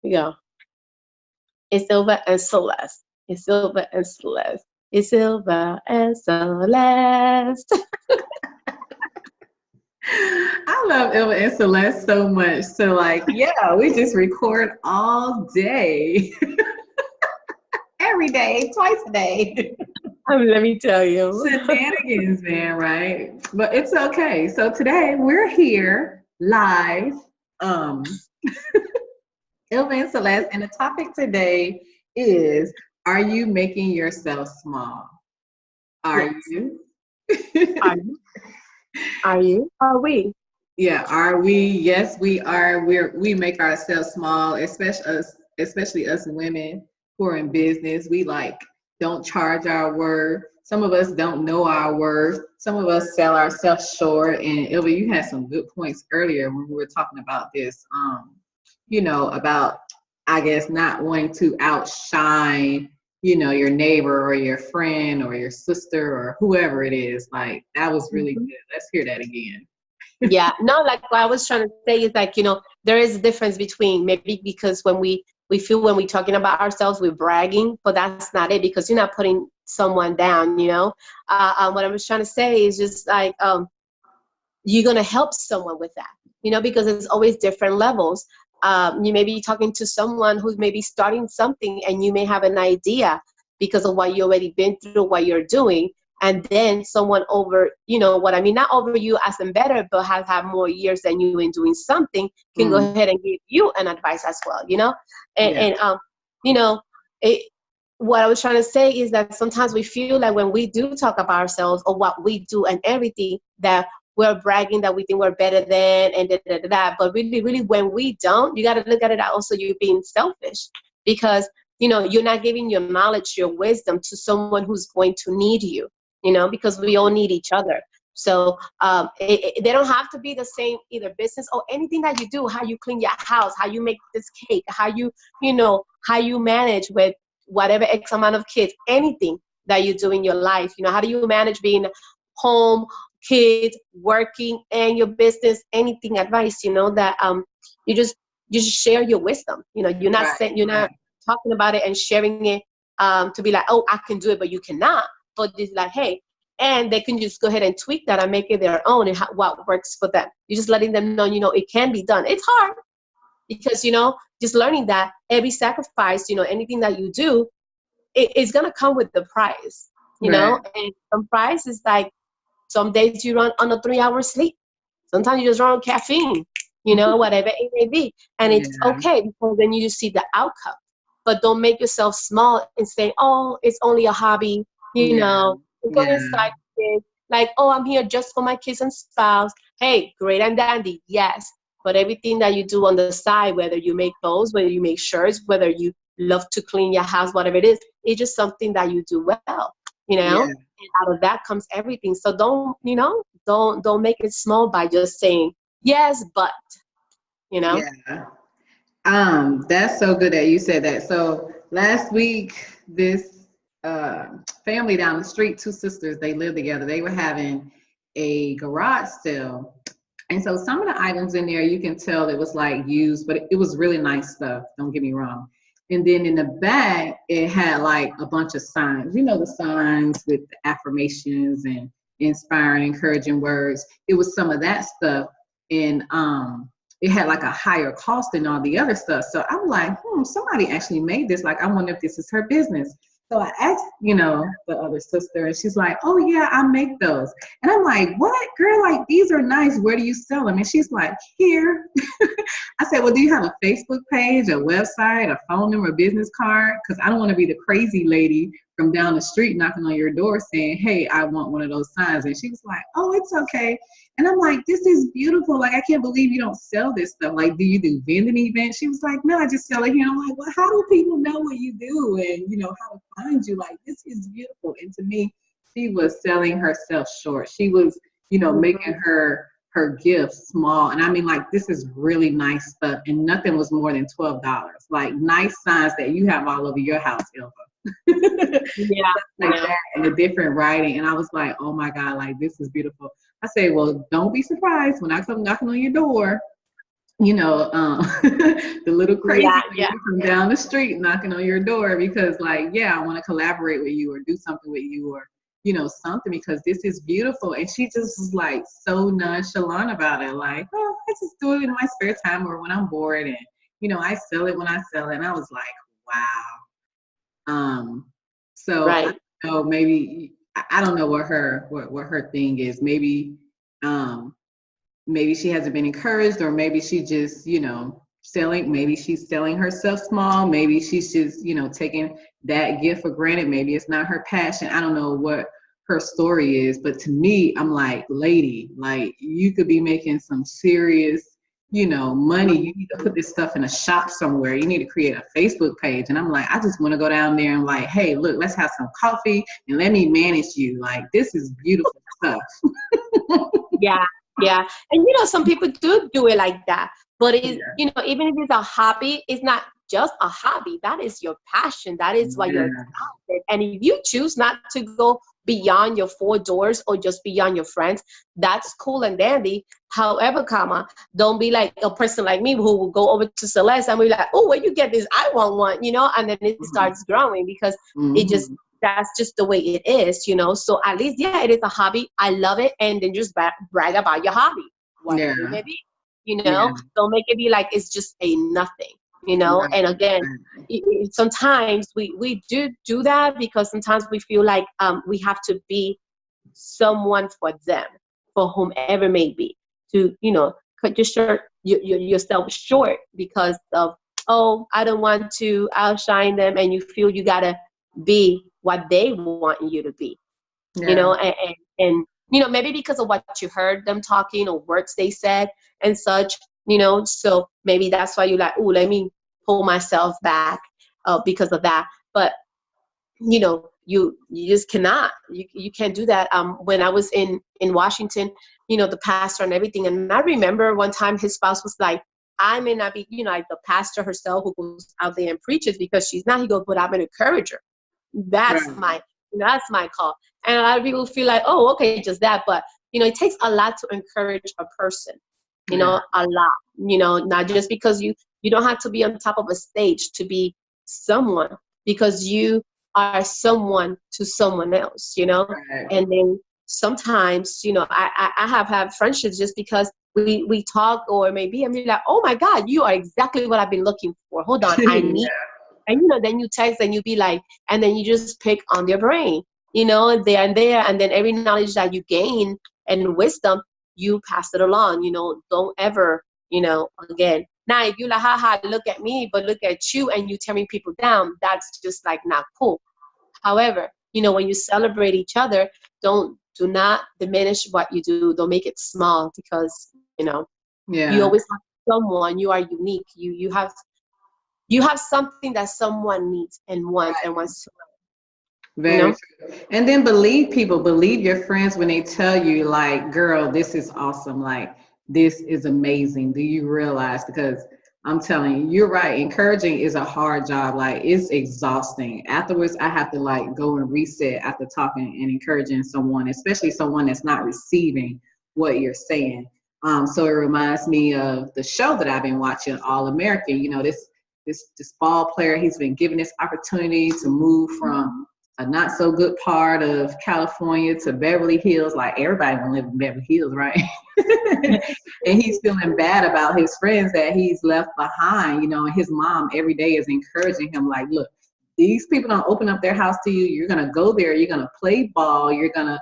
go. Isilva and Celeste. Isilva and Celeste. Isilva and Celeste. I love Ilva and Celeste so much. So like, yeah, we just record all day. Every day, twice a day. I mean, let me tell you. Shenanigans, man, right? But it's okay. So today we're here live. Um, Ilva and Celeste, and the topic today is: are you making yourself small? Are Yes. you? Are you? Are you? Are we? Yeah, are we? Yes, we are. We make ourselves small, especially us women who are in business. We like don't charge our worth. Some of us don't know our worth. Some of us sell ourselves short. And Ilva, you had some good points earlier when we were talking about this. About I guess not wanting to outshine, your neighbor or your friend or your sister or whoever it is. Like that was really Mhm. good. Let's hear that again. Yeah, no, like what I was trying to say is like, there is a difference between maybe because when we feel when we're talking about ourselves, we're bragging, but that's not it because you're not putting someone down. What I was trying to say is just like, you're going to help someone with that, because it's always different levels. You may be talking to someone who's maybe starting something and you may have an idea because of what you already been through, what you're doing. And then someone over, what I mean, not over you as in better, but has had more years than you in doing something can go Mm, ahead and give you an advice as well. And, yeah. and you know, it, what I was trying to say is that sometimes we feel like when we do talk about ourselves or what we do and everything, that we're bragging that we think we're better than and da. But really, really, when we don't, you got to look at it also you're being selfish because, you're not giving your knowledge, your wisdom to someone who's going to need you, because we all need each other. So they don't have to be the same either business or anything that you do, how you clean your house, how you make this cake, how you manage with whatever X amount of kids, anything that you do in your life. How do you manage being home, kids, working, and your business, anything advice, that you just share your wisdom. You're not Right. saying, you're not Right. talking about it and sharing it to be like, oh, I can do it, but you cannot. But it's like, hey, and they can just go ahead and tweak that and make it their own and what works for them. You're just letting them know, it can be done. It's hard because, just learning that every sacrifice, anything that you do, it's going to come with the price, Right. and some price is like some days you run on a 3 hour sleep. Sometimes you just run on caffeine, whatever it may be. And it's Yeah. okay because then you just see the outcome. But don't make yourself small and say, oh, it's only a hobby, Yeah. it's only a Yeah. side gig. Like, oh, I'm here just for my kids and spouse. Hey, great and dandy, yes. But everything that you do on the side, whether you make clothes, whether you make shirts, whether you love to clean your house, whatever it is, it's just something that you do well. Yeah. And out of that comes everything. So don't make it small by just saying yes, but you know. Yeah. That's so good that you said that. So last week, this family down the street, two sisters, they live together. They were having a garage sale. And so some of the items in there, you can tell it was like used, but it was really nice stuff. Don't get me wrong. And then in the back, it had like a bunch of signs. The signs with the affirmations and inspiring, encouraging words. It was some of that stuff. And it had like a higher cost than all the other stuff. So I'm like, somebody actually made this. Like, I wonder if this is her business. So I asked, the other sister, and she's like, oh yeah, I make those. And I'm like, what, girl? Like, these are nice. Where do you sell them? And she's like, here. I said, well, do you have a Facebook page, a website, a phone number, a business card? Because I don't want to be the crazy lady from down the street knocking on your door saying, hey, I want one of those signs. And she was like, oh, it's okay. And I'm like, this is beautiful. Like, I can't believe you don't sell this stuff. Like, do you do vending events? She was like, no, I just sell it here. I'm like, well, how do people know what you do and, how to find you? Like, this is beautiful. And to me, she was selling herself short. She was, making her gift small. And I mean, like, this is really nice stuff. And nothing was more than $12. Like, nice signs that you have all over your house, Ilva. Yeah, Like that, and a different writing. And I was like, oh my God, like, this is beautiful. I say, well, don't be surprised when I come knocking on your door you know, the little crazy Yeah, lady yeah, from down the street knocking on your door because, like, yeah, I want to collaborate with you or do something with you or, you know, something because this is beautiful. And she just was like so nonchalant about it. Like, oh, I just do it in my spare time or when I'm bored. And, you know, I sell it when I sell it. And I was like, wow. So I right. don't know, maybe, I don't know what her thing is. Um, maybe she hasn't been encouraged or maybe she just, you know, maybe she's selling herself small, maybe she's just, you know, taking that gift for granted, maybe it's not her passion. I don't know what her story is, but to me, I'm like, lady, like you could be making some serious, you know, money. You need to put this stuff in a shop somewhere. You need to create a Facebook page. And I'm like, I just want to go down there and like, hey, look, let's have some coffee and let me manage you. Like, this is beautiful stuff. Yeah, yeah. And you know, some people do it like that. But it's, Yeah, you know, even if it's a hobby, it's not just a hobby. That is your passion. That is what you're yeah, talented. And if you choose not to go beyond your four doors or just beyond your friends, that's cool and dandy. However, comma, don't be like a person like me who will go over to Celeste and be like, oh, where you get this? I want one, you know, and then it starts growing because it just mm-hmm. that's just the way it is, you know. So at least, yeah, it is a hobby. I love it, and then just brag about your hobby, whatever it Yeah, may be. You know, yeah, don't make it be like it's just a nothing. You know, right, and again, right. sometimes we do that because sometimes we feel like we have to be someone for them, for whomever may be, to cut yourself short because of, oh, I don't want to outshine them, and you feel you gotta be what they want you to be, Yeah, and maybe because of what you heard them talking or words they said and such, so maybe that's why you're like, oh, let me pull myself back because of that. But you just cannot, you can't do that. When I was in Washington, the pastor and everything, and I remember one time his spouse was like, I may not be like the pastor herself who goes out there and preaches, because she's not. He goes, but I'm an encourager. That's right, my call. And a lot of people feel like, oh, okay, just that. But it takes a lot to encourage a person, yeah, a lot, not just because you don't have to be on top of a stage to be someone, because you are someone to someone else, right, and then sometimes, I have had friendships just because we talk, or maybe I'm like, oh my God, you are exactly what I've been looking for. Hold on, I need. yeah, And then you text and you be like, and then you just pick on their brain, there, and then every knowledge that you gain and wisdom, you pass it along. Don't ever, again. Now, if you like, haha, look at me, but look at you, and you tearing people down, that's just like not cool. However, when you celebrate each other, do not diminish what you do. Don't make it small, because you yeah. always have someone. You are unique. You have something that someone needs and wants to, you Very know? true. And then believe your friends when they tell you, like, girl, this is awesome. Like, this is amazing. Do you realize? Because I'm telling you, you're right. Encouraging is a hard job. Like, it's exhausting. Afterwards, I have to like go and reset after talking and encouraging someone, especially someone that's not receiving what you're saying. So it reminds me of the show that I've been watching, All American. This ball player, he's been given this opportunity to move from a not so good part of California to Beverly Hills. Like, everybody want to live in Beverly Hills, right? And he's feeling bad about his friends that he's left behind, and his mom every day is encouraging him, like, look, these people don't open up their house to you. You're going to go there. You're going to play ball. You're going to,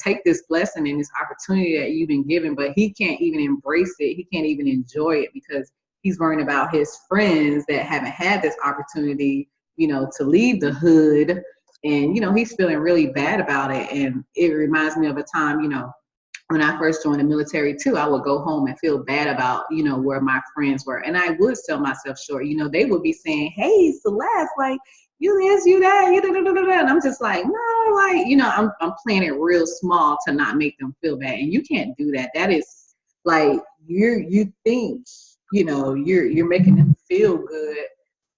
take this blessing and this opportunity that you've been given. But he can't even embrace it. He can't even enjoy it because he's worrying about his friends that haven't had this opportunity, to leave the hood. And, he's feeling really bad about it. And it reminds me of a time, when I first joined the military too, I would go home and feel bad about, where my friends were. And I would sell myself short. They would be saying, hey, Celeste, like, you this, you that, you da, da, da, da, da. And I'm just like, no, like, I'm playing it real small to not make them feel bad. And you can't do that. That is like, you think, you're making them feel good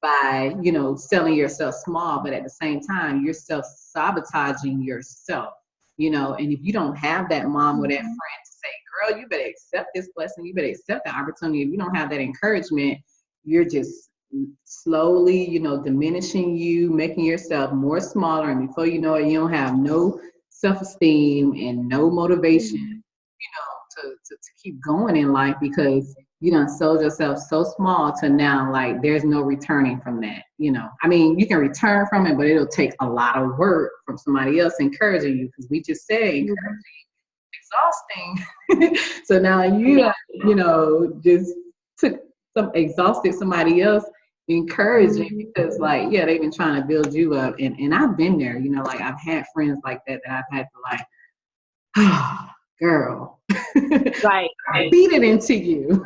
by, selling yourself small, but at the same time, you're self-sabotaging yourself, and if you don't have that mom or that friend to say, girl, you better accept this blessing. You better accept the opportunity. If you don't have that encouragement, you're just slowly, diminishing you, making yourself more smaller. And before you know it, you don't have no self-esteem and no motivation, to keep going in life because you done sold yourself so small to now, like, there's no returning from that. I mean, you can return from it, but it'll take a lot of work from somebody else encouraging you, because we just said encouraging exhausting. So now just took exhausted somebody else encouraging, because like, yeah, they've been trying to build you up, and I've been there, like I've had friends like that I've had to like, oh, girl, Right. feed it into you.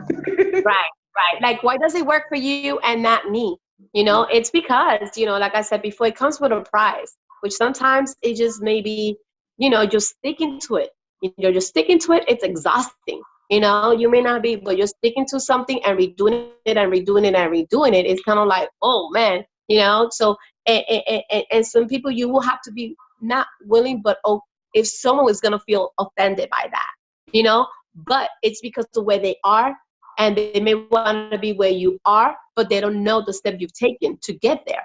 Right. Like, why does it work for you and not me? It's because, like I said before, it comes with a price, which sometimes it just maybe, just sticking to it. You're just sticking to it. It's exhausting. You may not be, but you're sticking to something and redoing it and redoing it and redoing it. It's kind of like, oh man, so, and some people, you will have to be not willing, but if someone is going to feel offended by that, but it's because of where they are, and they may want to be where you are, but they don't know the step you've taken to get there.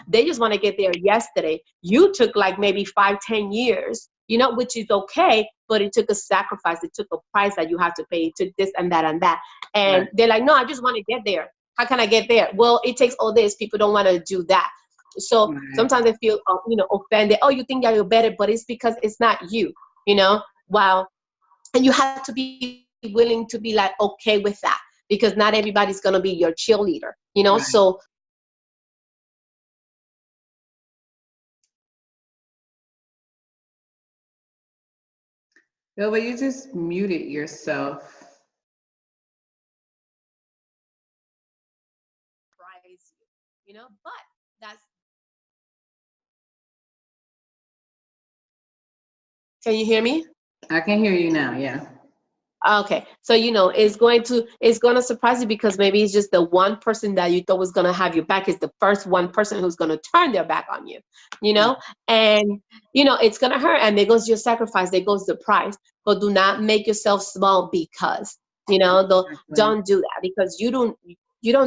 They just want to get there yesterday. You took like maybe 5-10 years, which is okay, but it took a sacrifice. It took a price that you have to pay. It took this and that and that. And they're like, no, I just want to get there. How can I get there? Well, it takes all this. People don't want to do that. So sometimes they feel, offended. Oh, you think that you're better, but it's because it's not you, wow. And you have to be willing to be like, okay with that, because not everybody's going to be your cheerleader, so. No, but you just muted yourself. Prize but that's. Can you hear me? I can hear you now. Yeah. Okay, so it's going to surprise you, because maybe it's just the one person that you thought was going to have your back is the first one person who's going to turn their back on you, and it's going to hurt, and there goes your sacrifice, there goes the price. But do not make yourself small, because don't do that, because you don't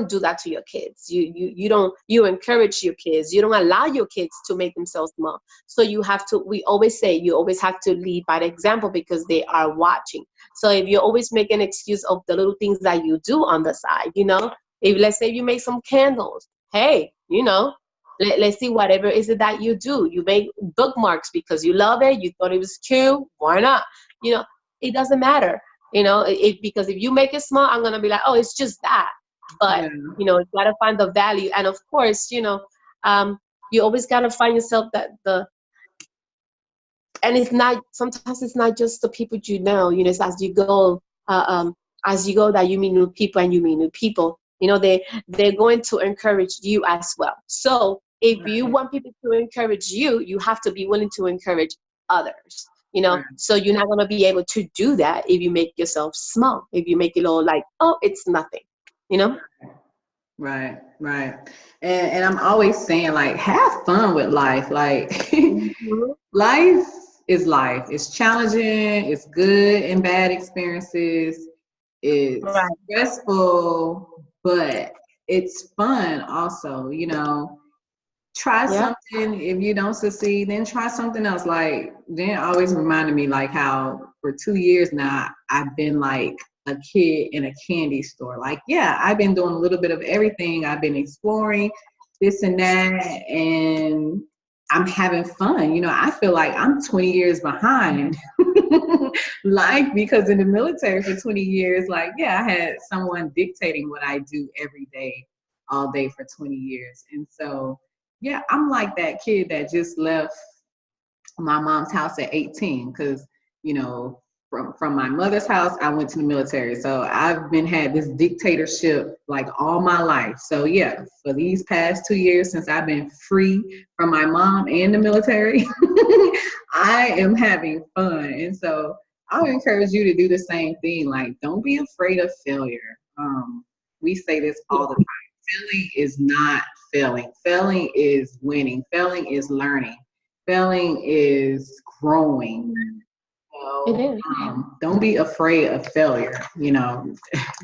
do that to your kids. You encourage your kids. You don't allow your kids to make themselves small. So we always say you always have to lead by the example, because they are watching. So if you always make an excuse of the little things that you do on the side, if let's say you make some candles, hey, let's see, whatever is it that you do. You make bookmarks because you love it. You thought it was cute. Why not? It doesn't matter. Because if you make it small, I'm gonna be like, oh, it's just that. But you gotta find the value, and of course, you always gotta find yourself and sometimes it's not just the people it's as you go, that you meet new people, and you meet new people, they're going to encourage you as well. So if you want people to encourage you, you have to be willing to encourage others, so you're not going to be able to do that if you make yourself small, if you make it all like, oh, it's nothing, Right. And I'm always saying, like, have fun with life. Like, life is life. It's challenging. It's good and bad experiences. It's stressful, but it's fun also, Try something. If you don't succeed, then try something else. Like, Dan always reminded me, like, how for 2 years now, I've been like a kid in a candy store. Like, yeah, I've been doing a little bit of everything. I've been exploring this and that, and I'm having fun. I feel like I'm 20 years behind life, because in the military for 20 years, like, yeah, I had someone dictating what I do every day, all day for 20 years. And so, yeah, I'm like that kid that just left my mom's house at 18, because, from my mother's house, I went to the military. So I've had this dictatorship like all my life. So yeah, for these past 2 years, since I've been free from my mom and the military, I am having fun. And so I would encourage you to do the same thing. Like, don't be afraid of failure. We say this all the time. Failing is not failing. Failing is winning. Failing is learning. Failing is growing. It know, is. don't be afraid of failure, you know.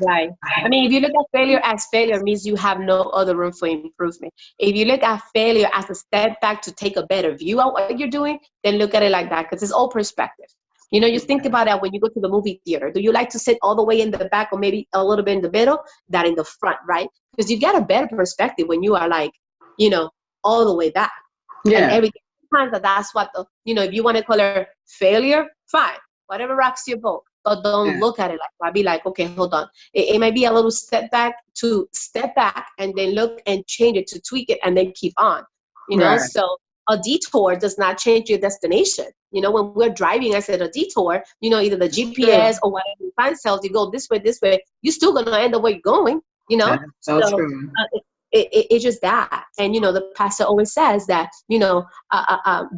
Right. I mean, if you look at failure as failure means you have no other room for improvement. If you look at failure as a step back to take a better view of what you're doing, then look at it like that because it's all perspective. You know, you think about that when you go to the movie theater. Do you like to sit all the way in the back or maybe a little bit in the middle? That in the front, right? Because you get a better perspective when you are like, you know, all the way back. And Yeah, everything. Sometimes that's what the, you know, if you want to call it failure, fine. Whatever rocks your boat. But don't yeah, look at it like that. Be like, okay, hold on. It might be a little step back to step back and then look and change it to tweak it and then keep on. You know, right. so a detour does not change your destination. You know, when we're driving, I said a detour, you know, either the It's GPS true. or whatever the sign tells you go this way, you're still going to end up where you're going, you know? That's so So true. it's just that. And, you know, the pastor always says that, you know,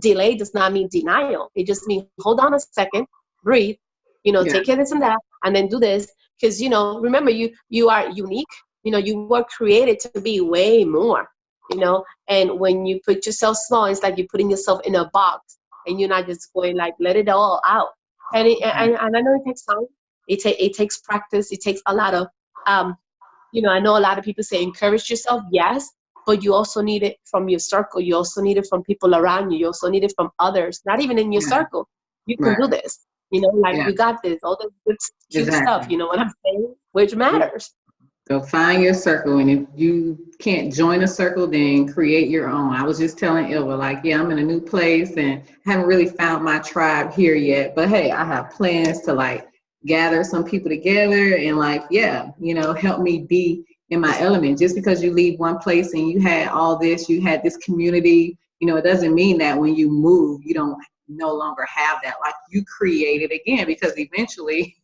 delay does not mean denial. It just means hold on a second, breathe, you know, Yeah, take care of this and that, and then do this. Because, you know, remember, you are unique. You know, you were created to be way more, you know. And when you put yourself small, it's like you're putting yourself in a box and you're not just going like, let it all out. right. And I know it takes time. It takes practice. It takes a lot of you know, I know a lot of people say encourage yourself, yes, but you also need it from your circle. You also need it from people around you. You also need it from others, not even in your Yeah, circle. You can do right. this, you know, like Yeah, you got this, all this good, cute stuff, exactly. you know what I'm saying? Which matters. So find your circle, and if you can't join a circle, then create your own. I was just telling Ilva, like, yeah, I'm in a new place and haven't really found my tribe here yet. But hey, I have plans to like gather some people together and like, yeah, you know, help me be in my element. Just because you leave one place and you had all this, you had this community, you know, it doesn't mean that when you move, you don't no longer have that. Like you create it again because eventually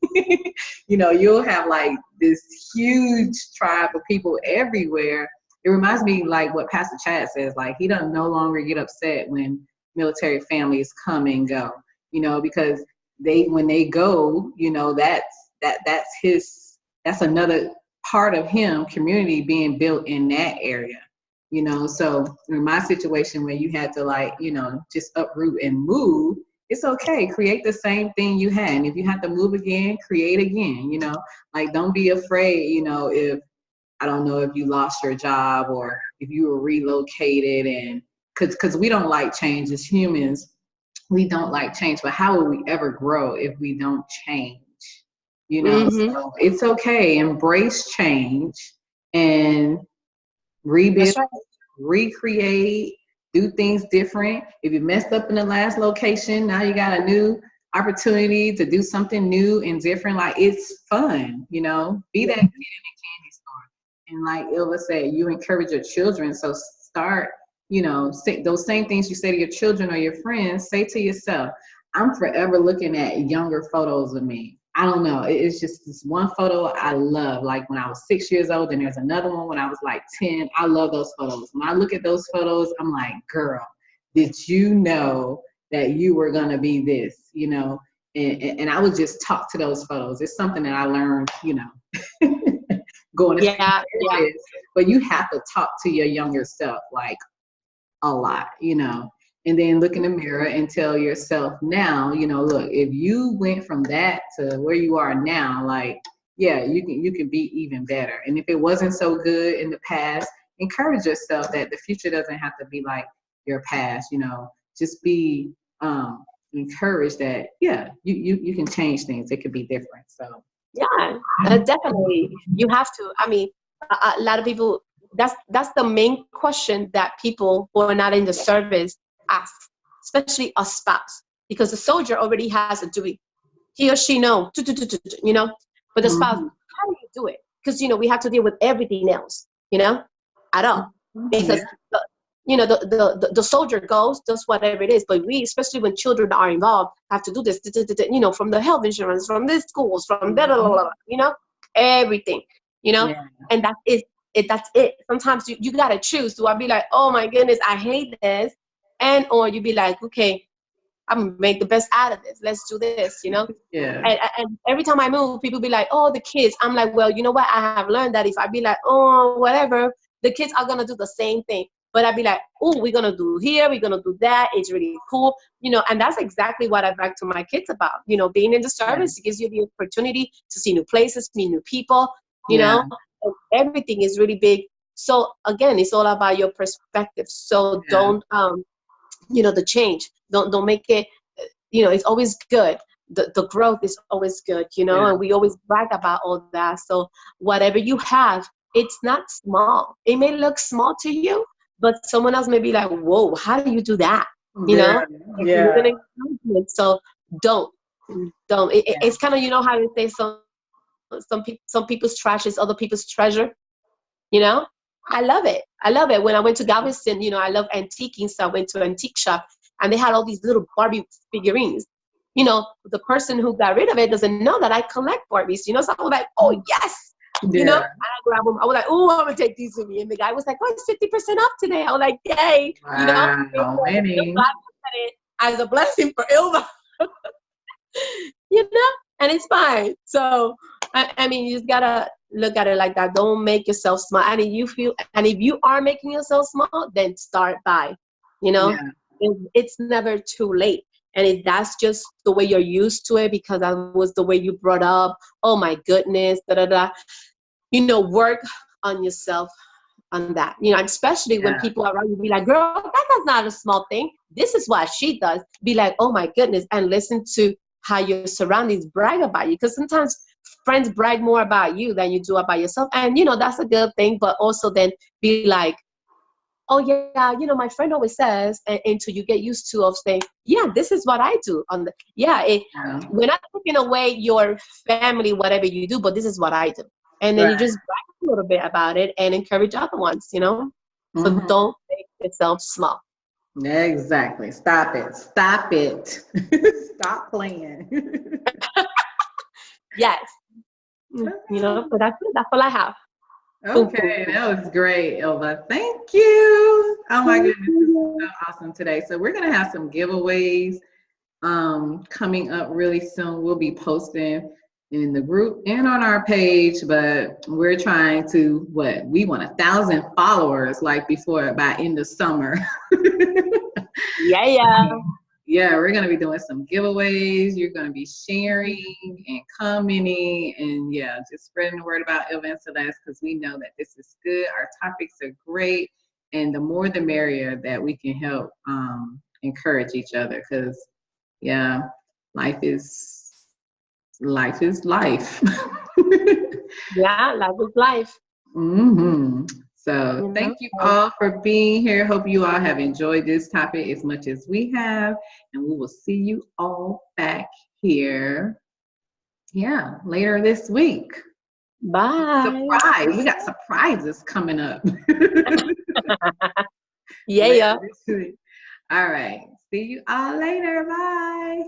you know, you'll have like this huge tribe of people everywhere. It reminds me like what Pastor Chad says, like he doesn't no longer get upset when military families come and go, you know, because they when they go, you know, that's his that's another part of him, community being built in that area. You know, so in my situation where you had to like, you know, just uproot and move, it's okay. Create the same thing you had. And if you have to move again, create again, you know, like don't be afraid, you know, if I don't know if you lost your job or if you were relocated and because we don't like change as humans, we don't like change, but how will we ever grow if we don't change? You know, Mm-hmm. so it's okay. Embrace change and rebuild, That's right. recreate, do things different. If you messed up in the last location, now you got a new opportunity to do something new and different. Like it's fun, you know. Be that kid in the candy store. And like Ilva said, you encourage your children. So start, you know, say those same things you say to your children or your friends, say to yourself. I'm forever looking at younger photos of me. I don't know. It's just this one photo I love. Like when I was 6 years old, and there's another one when I was like 10. I love those photos. When I look at those photos, I'm like, girl, did you know that you were going to be this, you know? And I would just talk to those photos. It's something that I learned, you know, going to Yeah, yeah. therapists. But you have to talk to your younger self, like, a lot, you know, and then look in the mirror and tell yourself now, you know, look, if you went from that to where you are now, like, yeah, you can be even better. And if it wasn't so good in the past, encourage yourself that the future doesn't have to be like your past, you know, just be encouraged that yeah, you can change things. It could be different. So Yeah, definitely. You have to. I mean, a lot of people. That's the main question that people who are not in the service ask, especially a spouse, because the soldier already has a duty. He or she know, you know. But the spouse, mhm. how do you do it? Because you know we have to deal with everything else, you know, at all. Yeah, Because you know the soldier goes does whatever it is, but we, especially when children are involved, have to do this, you know, from the health insurance, from the schools, from mhm. you know, everything, you know. Yeah, And that is it. That's it. Sometimes you gotta choose. Do I be like, oh my goodness, I hate this, and or you be like, okay, I'm gonna make the best out of this, let's do this, you know. yeah, And every time I move, people be like, oh, the kids. I'm like, well, you know what, I have learned that if I be like, oh, whatever, the kids are gonna do the same thing. but I'd be like, oh, we're gonna do here, we're gonna do that. It's really cool, and that's exactly what I brag to my kids about. Being in the Yeah. service gives you the opportunity to see new places, meet new people, Yeah. and everything is really big. So again, it's all about your perspective. So Yeah. don't the change. Don't make it. It's always good. The growth is always good. Yeah. And we always brag about all that. So whatever you have, it's not small. It may look small to you, but someone else may be like, "Whoa, how do you do that?" Yeah. And you're Yeah. gonna encourage it. So don't. It's kind of how they say some people's trash is other people's treasure. You know, I love it. I love it. When I went to Galveston, I love antiquing, so I went to an antique shop, and they had all these little Barbie figurines. The person who got rid of it doesn't know that I collect Barbies. So I was like, oh yes. Yeah. And I grabbed them. I was like, oh, I'm gonna take these with me. And the guy was like, oh, it's 50% off today. I was like, yay. Wow, winning. God looked at it as a blessing for Ilma. you know, and it's fine. So, I mean, you just gotta look at it like that. Don't make yourself small. And if you are making yourself small, then start by, Yeah. it's never too late. And if that's just the way you're used to it, because that was the way you brought up, oh my goodness, da da da. Work on yourself on that. Especially when Yeah. people around you be like, girl, that's not a small thing. This is what she does. Be like, oh my goodness, and listen to how your surroundings brag about you. Because sometimes friends brag more about you than you do about yourself. And, that's a good thing. But also then be like, oh yeah, my friend always says, and until you get used to of saying, yeah, this is what I do. Yeah. We're not taking away your family, whatever you do, but this is what I do. And then you Right. just brag a little bit about it and encourage other ones, So Mhm. don't make yourself small. Exactly. Stop it. Stop it. Stop playing. Yes. But that's it. That's all I have. Okay, that was great, Elva. Thank you. Oh my goodness, this is so awesome today. So we're gonna have some giveaways coming up really soon. We'll be posting in the group and on our page, but we're trying to we want 1,000 followers like before by end of summer. Yeah. Yeah, we're going to be doing some giveaways. You're going to be sharing and commenting and just spreading the word about Ilva and Celeste, because we know that this is good. Our topics are great. And the more the merrier that we can help encourage each other, because life is life. Yeah, life is life. Mm-hmm. So thank you all for being here. Hope you all have enjoyed this topic as much as we have. And we will see you all back here. Yeah, later this week. Bye. Surprise. We got surprises coming up. Yeah. All right. See you all later. Bye.